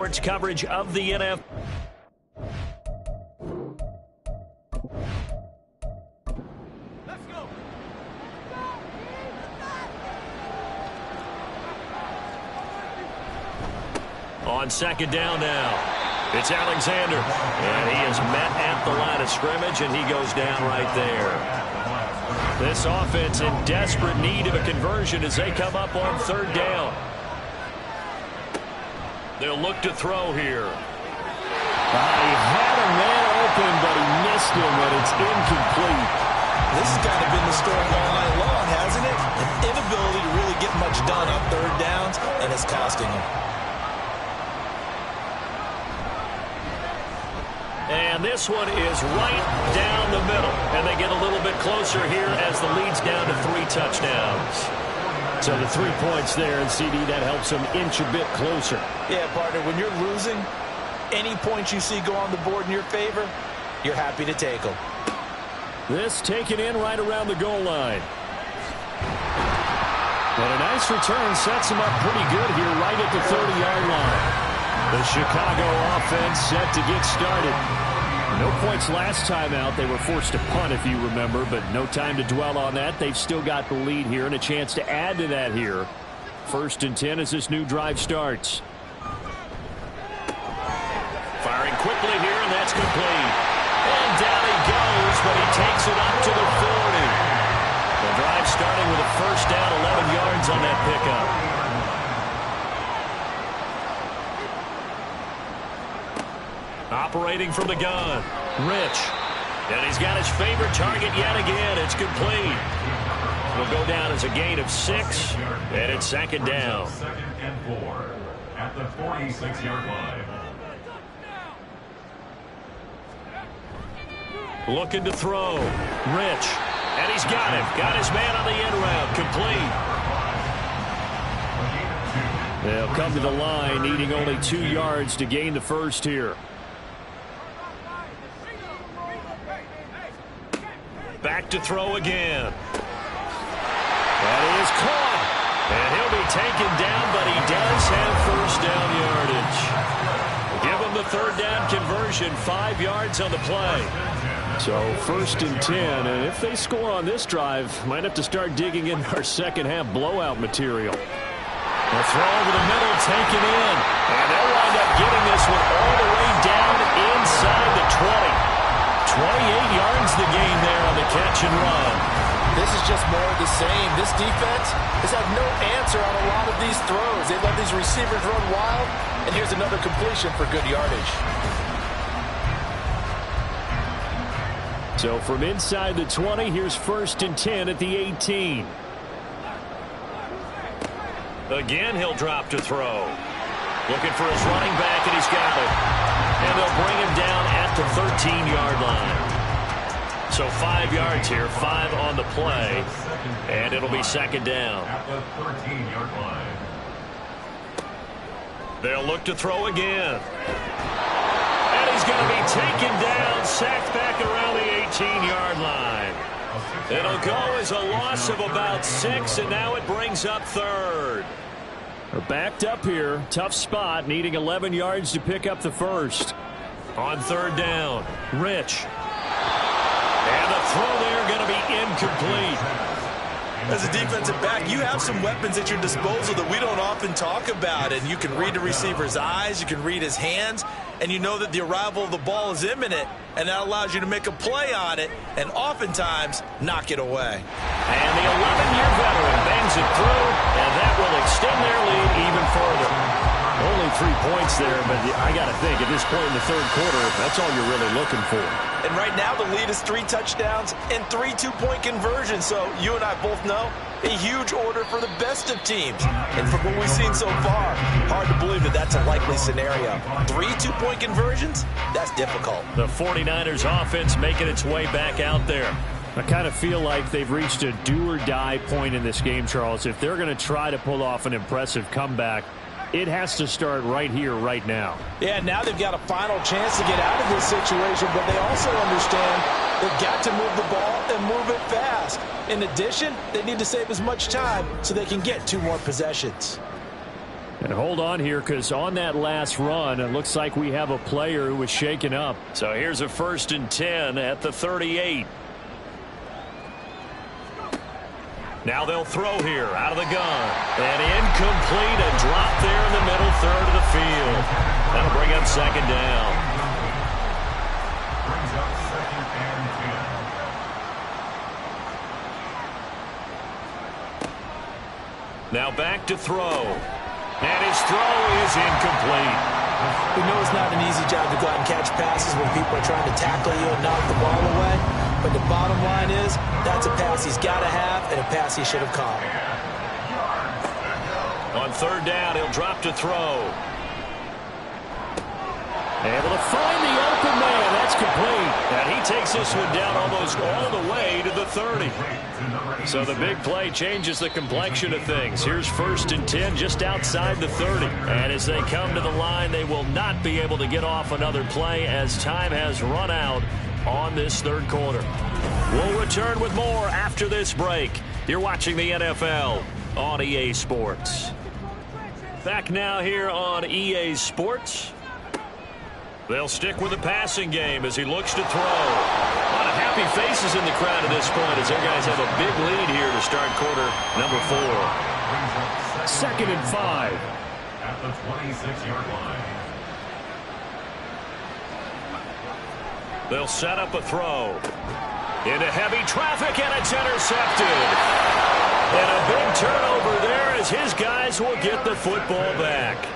Sports coverage of the NFL. Let's go. On second down now, it's Alexander. And he is met at the line of scrimmage, and he goes down right there. This offense in desperate need of a conversion as they come up on third down. They'll look to throw here. He had a man open, but he missed him, and it's incomplete. This has kind of been the story all night long, hasn't it? An inability to really get much done on third downs, and it's costing him. And this one is right down the middle. And they get a little bit closer here as the lead's down to 3 touchdowns. So the 3 points there, and CD, that helps them inch a bit closer. Yeah, partner, when you're losing, any points you see go on the board in your favor, you're happy to take them. This taken in right around the goal line. And a nice return sets him up pretty good here right at the 30-yard line. The Chicago offense set to get started. No points last time out. They were forced to punt, if you remember, but no time to dwell on that. They've still got the lead here and a chance to add to that here. 1st and 10 as this new drive starts. Firing quickly here, and that's complete. And down he goes, but he takes it up to the 40. The drive starting with a first down, 11 yards on that pickup. Operating from the gun, Rich. And he's got his favorite target yet again. It's complete. It'll go down as a gain of 6, and it's second down. 2nd and 4 at the 46-yard line. Looking to throw. Rich. And he's got him. Got his man on the end route. Complete. They'll come to the line needing only 2 yards to gain the first here. Back to throw again. That is caught. And he'll be taken down, but he does have first down yardage. Give him the third down conversion, 5 yards on the play. So 1st and 10, and if they score on this drive, might have to start digging in our second half blowout material. The throw over the middle, taken in. And they'll wind up getting this one all the way down inside the 20. 28 yards the gain there on the catch and run. This is just more of the same. This defense has had no answer on a lot of these throws. They let these receivers run wild, and here's another completion for good yardage. So from inside the 20, here's 1st and 10 at the 18. Again, he'll drop to throw. Looking for his running back, and he's got it. And they'll bring him down at the 13-yard line. So 5 yards here, 5 on the play, and it'll be second down. At the 13-yard line. They'll look to throw again. And he's going to be taken down, sacked back around the 18-yard line. It'll go as a loss of about 6, and now it brings up 3rd. They're backed up here. Tough spot, needing 11 yards to pick up the first. On 3rd down, Rich. And the throw there going to be incomplete. As a defensive back, you have some weapons at your disposal that we don't often talk about. And you can read the receiver's eyes, you can read his hands, and you know that the arrival of the ball is imminent, and that allows you to make a play on it and oftentimes knock it away. And the 11-year veteran bangs it through, and that will extend their lead even further. Only 3 points there, but I got to think at this point in the 3rd quarter, that's all you're really looking for. And right now the lead is 3 touchdowns and 3 two-point conversions. So you and I both know a huge order for the best of teams. And from what we've seen so far, hard to believe that that's a likely scenario. 3 two-point conversions? That's difficult. The 49ers offense making its way back out there. I kind of feel like they've reached a do-or-die point in this game, Charles. If they're going to try to pull off an impressive comeback, it has to start right here, right now. Yeah, now they've got a final chance to get out of this situation, but they also understand they've got to move the ball and move it fast. In addition, they need to save as much time so they can get 2 more possessions. And hold on here, because on that last run, it looks like we have a player who was shaken up. So here's a 1st and 10 at the 38. Now they'll throw here out of the gun. And incomplete, a drop there in the middle third of the field. That'll bring up 2nd down. Brings up 2nd and 10. Now back to throw. And his throw is incomplete. We know it's not an easy job to go out and catch passes when people are trying to tackle you and knock the ball away. But the bottom line is, that's a pass he's got to have and a pass he should have caught. On 3rd down, he'll drop to throw. Able to find the open man. That's complete. And he takes this one down almost all the way to the 30. So the big play changes the complexion of things. Here's 1st and 10 just outside the 30. And as they come to the line, they will not be able to get off another play as time has run out on this 3rd quarter. We'll return with more after this break. You're watching the NFL on EA Sports. Back now here on EA Sports. They'll stick with the passing game as he looks to throw. A lot of happy faces in the crowd at this point as their guys have a big lead here to start quarter number 4. 2nd and 5. At the 26-yard line. They'll set up a throw. Into heavy traffic, and it's intercepted. And a big turnover there as his guys will get the football back.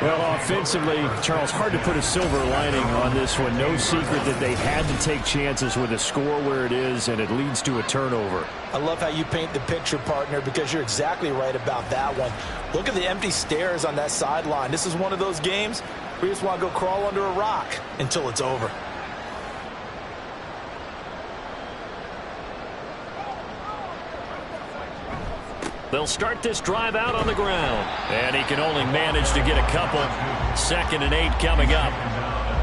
Well, offensively, Charles, hard to put a silver lining on this one. No secret that they had to take chances with a score where it is, and it leads to a turnover. I love how you paint the picture, partner, because you're exactly right about that one. Look at the empty stares on that sideline. This is one of those games where you just want to go crawl under a rock until it's over. They'll start this drive out on the ground. And he can only manage to get a couple. 2nd and 8 coming up.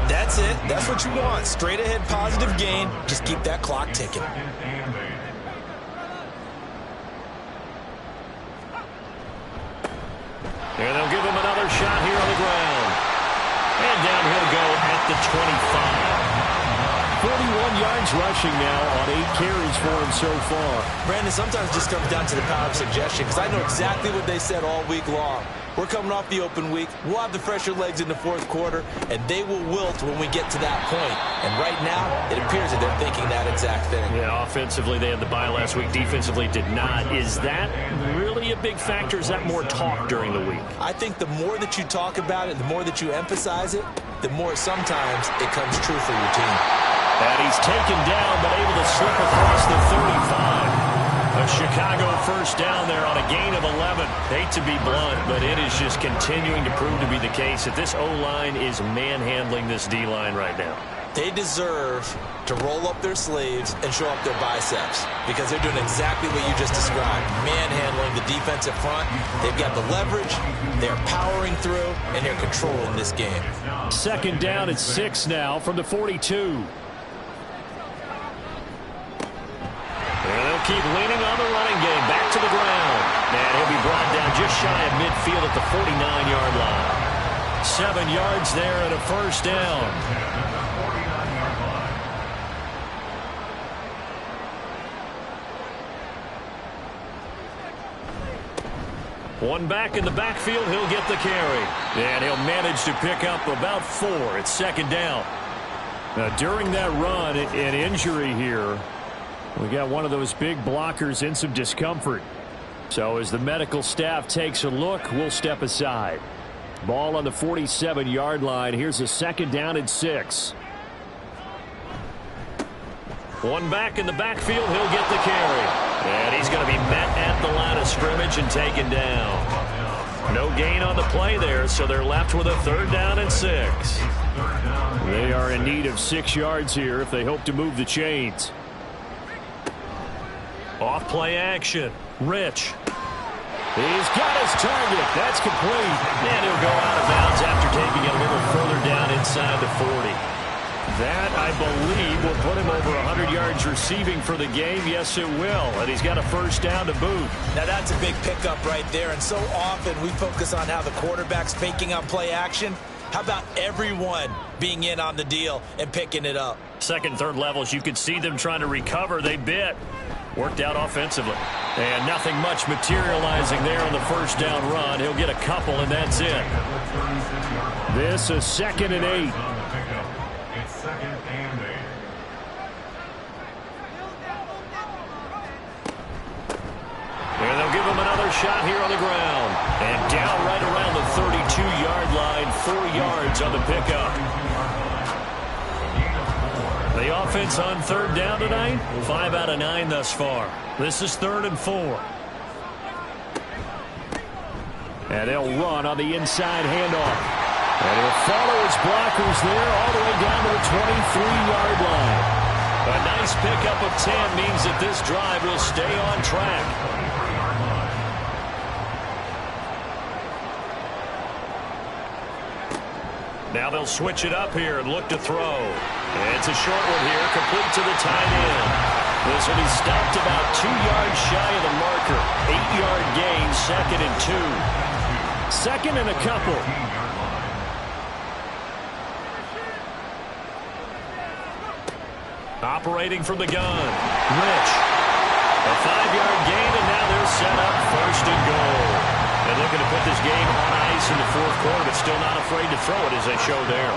That's it. That's what you want. Straight ahead positive gain. Just keep that clock ticking. And they'll give him another shot here on the ground. And down he'll go at the 25. 41 yards rushing now on 8 carries for him so far. Brandon, sometimes it just comes down to the power of suggestion, because I know exactly what they said all week long. We're coming off the open week. We'll have the fresher legs in the 4th quarter, and they will wilt when we get to that point. And right now, it appears that they're thinking that exact thing. Yeah, offensively, they had the bye last week. Defensively, did not. Is that really a big factor? Is that more talk during the week? I think the more that you talk about it, the more that you emphasize it, the more sometimes it comes true for your team. And he's taken down, but able to slip across the 35. A Chicago 1st down there on a gain of 11. Hate to be blunt, but it is just continuing to prove to be the case that this O-line is manhandling this D-line right now. They deserve to roll up their sleeves and show up their biceps, because they're doing exactly what you just described, manhandling the defensive front. They've got the leverage, they're powering through, and they're controlling this game. 2nd down at 6 now from the 42. And they'll keep leaning on the running game. Back to the ground. And he'll be brought down just shy of midfield at the 49-yard line. 7 yards there and a 1st down. One back in the backfield, he'll get the carry. And he'll manage to pick up about 4. It's 2nd down. Now, during that run, an injury here, we got one of those big blockers in some discomfort. So as the medical staff takes a look, we'll step aside. Ball on the 47-yard line. Here's a 2nd down and 6. One back in the backfield, he'll get the carry. And he's going to be met at the line of scrimmage and taken down. No gain on the play there, so they're left with a 3rd down and 6. They are in need of 6 yards here if they hope to move the chains. Off play action. Rich. He's got his target. That's complete. And he'll go out of bounds after taking it a little further down inside the 40. That, I believe, will put him over 100 yards receiving for the game. Yes, it will. And he's got a first down to boot. Now, that's a big pickup right there. And so often we focus on how the quarterback's faking on play action. How about everyone being in on the deal and picking it up? Second, third levels, you could see them trying to recover. They bit. Worked out offensively. And nothing much materializing there on the first down run. He'll get a couple, and that's it. This is 2nd and 8. It's 2nd and 8. And they'll give him another shot here on the ground. And down right around the 32-yard line, 4 yards on the pickup. The offense on third down tonight, 5 out of 9 thus far. This is 3rd and 4. And they'll run on the inside handoff. And he'll follow his blockers there all the way down to the 23-yard line. A nice pickup of 10 means that this drive will stay on track. Now they'll switch it up here and look to throw. It's a short one here, complete to the tight end. This one, he stopped about 2 yards shy of the marker. 8-yard gain, 2nd and 2. 2nd and a couple. Operating from the gun, Rich. A 5-yard gain, and now they're set up 1st and goal. They're looking to put this game on ice in the 4th quarter, but still not afraid to throw it as they show there.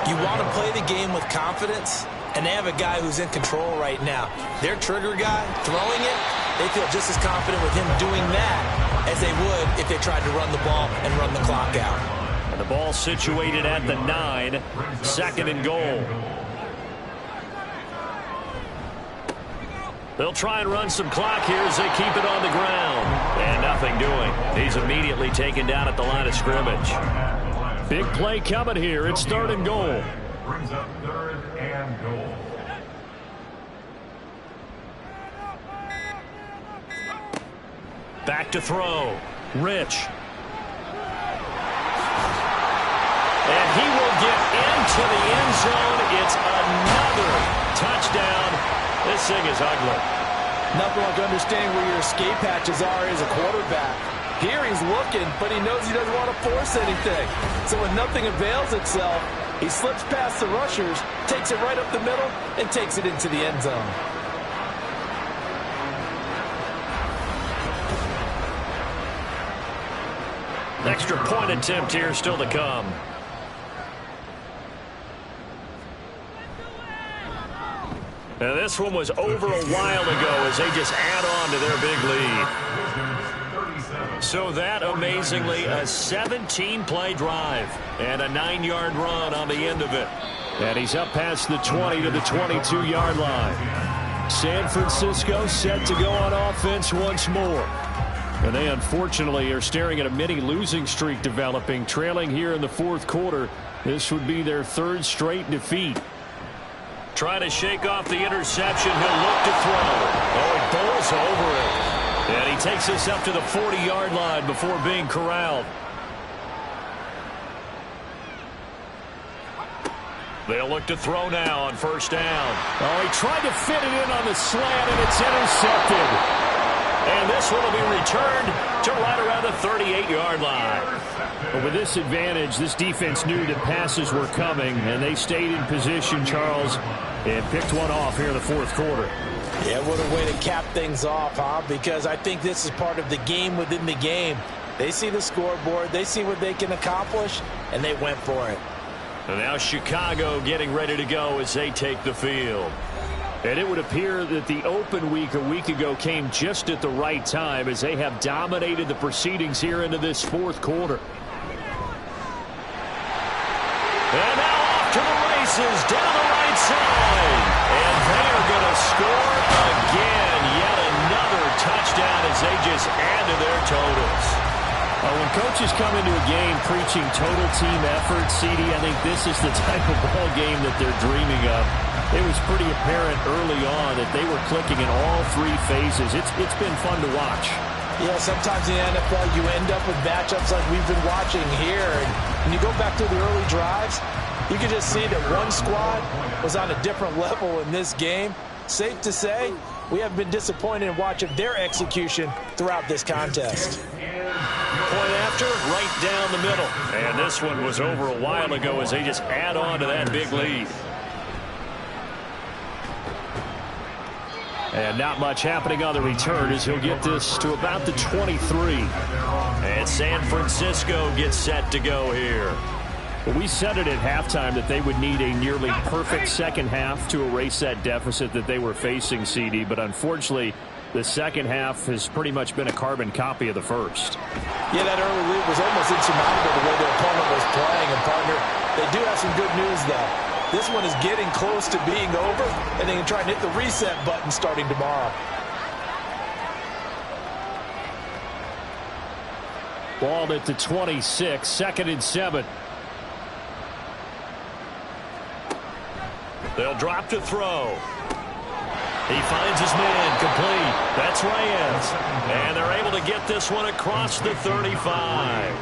You want to play the game with confidence, and they have a guy who's in control right now. Their trigger guy, throwing it, they feel just as confident with him doing that as they would if they tried to run the ball and run the clock out. And the ball situated at the 9, 2nd and goal. They'll try and run some clock here as they keep it on the ground. And nothing doing. He's immediately taken down at the line of scrimmage. Big play coming here. It's 3rd and goal. Brings up 3rd and goal. Back to throw. Rich. And he will get into the end zone. It's another touchdown. This thing is ugly. Nothing like understanding where your escape hatches are as a quarterback. Here he's looking, but he knows he doesn't want to force anything. So when nothing avails itself, he slips past the rushers, takes it right up the middle, and takes it into the end zone. Extra point attempt here still to come. Now this one was over a while ago as they just add on to their big lead. So that, amazingly, a 17-play drive and a 9-yard run on the end of it. And he's up past the 20 to the 22-yard line. San Francisco set to go on offense once more. And they, unfortunately, are staring at a mini losing streak developing, trailing here in the 4th quarter. This would be their 3rd straight defeat. Trying to shake off the interception. He'll look to throw. Oh, he bowls over it. And he takes us up to the 40-yard line before being corralled. They'll look to throw now on 1st down. Oh, he tried to fit it in on the slant, and it's intercepted. And this one will be returned to right around the 38-yard line. But with this advantage, this defense knew that passes were coming, and they stayed in position, Charles, and picked one off here in the 4th quarter. Yeah, what a way to cap things off, huh? Because I think this is part of the game within the game. They see the scoreboard, they see what they can accomplish, and they went for it. And now Chicago getting ready to go as they take the field. And it would appear that the open week a week ago came just at the right time as they have dominated the proceedings here into this 4th quarter. And now off to the races down the right side. And they are going to score again. Yet another touchdown as they just add to their totals. When coaches come into a game preaching total team effort, CD, I think this is the type of ball game that they're dreaming of. It was pretty apparent early on that they were clicking in all 3 phases. It's been fun to watch. Yeah, sometimes in the NFL you end up with matchups like we've been watching here. And when you go back to the early drives, You can just see that one squad was on a different level in this game. Safe to say, we have been disappointed in watching their execution throughout this contest. Point after, right down the middle. And this one was over a while ago as they just add on to that big lead. And not much happening on the return as he'll get this to about the 23. And San Francisco gets set to go here. Well, we said it at halftime that they would need a nearly perfect second half to erase that deficit that they were facing, CD. But unfortunately, the second half has pretty much been a carbon copy of the first. Yeah, that early lead was almost insurmountable the way their opponent was playing. And, partner, they do have some good news, though. This one is getting close to being over, and they can try and hit the reset button starting tomorrow. Ball at the 26, 2nd and 7. They'll drop to throw. He finds his man complete. That's Reyes. And they're able to get this one across the 35.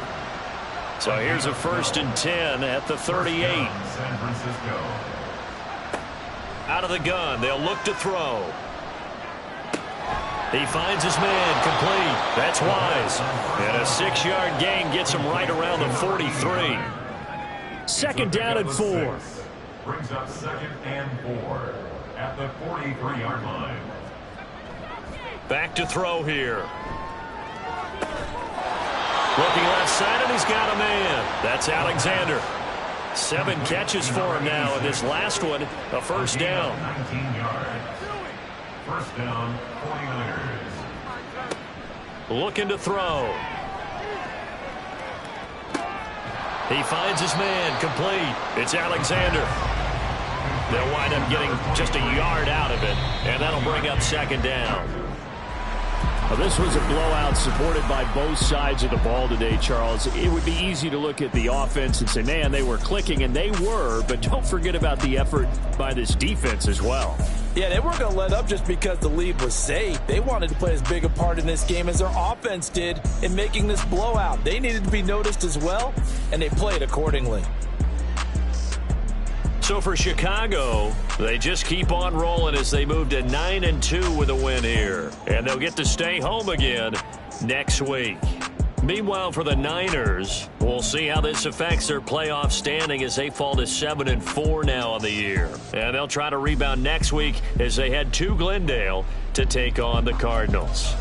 So here's a 1st and 10 at the 38. San Francisco. Out of the gun, they'll look to throw. He finds his man complete. That's Wise. And a 6-yard gain gets him right around the 43. 2nd down and 4. Brings up 2nd and 4 at the 43-yard line. Back to throw here. Looking left side, and he's got a man. That's Alexander. 7 catches for him now, and this last one, a 1st down. 19 yards. 1st down, 49ers. Looking to throw. He finds his man complete. It's Alexander. They'll wind up getting just a yard out of it, and that'll bring up 2nd down. Well, this was a blowout supported by both sides of the ball today, Charles. It would be easy to look at the offense and say, man, they were clicking, and they were, but don't forget about the effort by this defense as well. Yeah, they weren't going to let up just because the lead was safe. They wanted to play as big a part in this game as their offense did in making this blowout. They needed to be noticed as well, and they played accordingly. So for Chicago, they just keep on rolling as they move to 9-2 with a win here. And they'll get to stay home again next week. Meanwhile, for the Niners, we'll see how this affects their playoff standing as they fall to 7-4 now on the year. And they'll try to rebound next week as they head to Glendale to take on the Cardinals.